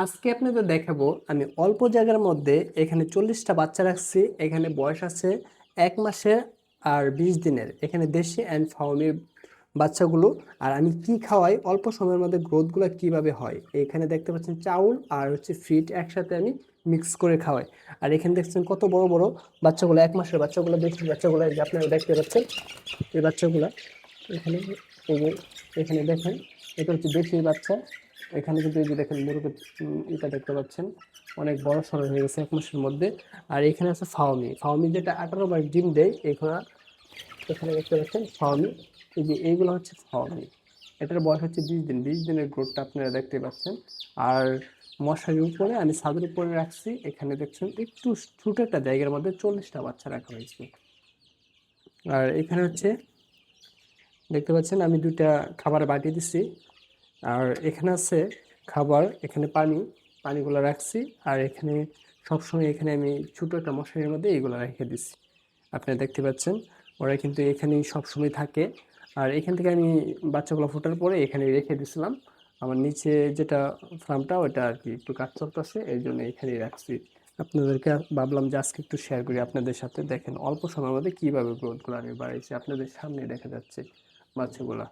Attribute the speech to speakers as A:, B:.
A: আজকে আপনাদের দেখাবো আমি অল্প জায়গার মধ্যে এখানে 40টা বাচ্চা রাখছি। এখানে বয়স আছে 1 মাসের আর 20 দিনের। এখানে দেশি অ্যান্ড ফার্মি বাচ্চাগুলো। আর আমি কি খাওয়াই, অল্প সময়ের মধ্যে গ্রোথগুলো কিভাবে হয়। এখানে দেখতে পাচ্ছেন চাউল আর হচ্ছে ফিড একসাথে আমি মিক্স করে খাওয়াই। আর এখানে দেখছেন কত বড় বড় বাচ্চাগুলো, 1 মাসের বাচ্চাগুলো, দেশি বাচ্চাগুলো, এই যে আপনারা দেখতে পাচ্ছেন এই বাচ্চাগুলো। এখানে এই যে এখানে দেখেন, এটা হচ্ছে দেশি বাচ্চা। এখানে কিন্তু এই যে দেখেন মুরগির এটা দেখতে পাচ্ছেন অনেক বড় সড়ো হয়ে গেছে 1 মাসের মধ্যে। আর এখানে আছে ফাউমি, ফাউমি যেটা 18 বার ডিম দেয়। এখানে এখানে দেখতে পাচ্ছেন ফাউমি, এই যে এইগুলো হচ্ছে ফাউমি। এটার বয়স হচ্ছে 20 দিন, 20 দিনের গ্রোথটা আপনারা দেখতে পাচ্ছেন। আর মশারির উপরে আমি ছাদের উপরে রাখছি। এখানে দেখছেন একটু ছোট একটা জায়গার মধ্যে 40টা বাচ্চা রাখা হয়েছে। আর এখানে হচ্ছে দেখতে পাচ্ছেন আমি 2টা খাবার বাটি দিছি। আর এখানে আছে খাবার, এখানে পানি, পানিগুলো রাখছি। আর এখানে সবসময় এখানে আমি ছোট একটা মশারির মধ্যে এইগুলো রেখে দিছি। আপনারা দেখতে পাচ্ছেন ওরা কিন্তু এখানেই সবসময় থাকে। আর এখান থেকে আমি বাচ্চাগুলো ফোটার পরে এখানে রেখে দিছিলাম। আমার নিচে যেটা ফার্মটা ওটা আর কি একটু কাজ চলতেছে, এই জন্য এখানেই রাখছি। আপনাদেরকে ভাবলাম যে আজকে একটু শেয়ার করি আপনাদের সাথে। দেখেন অল্প সময়ের মধ্যে কিভাবে গ্রোথগুলো আমি বাড়াইছি, আপনাদের সামনে দেখা যাচ্ছে বাচ্চাগুলা।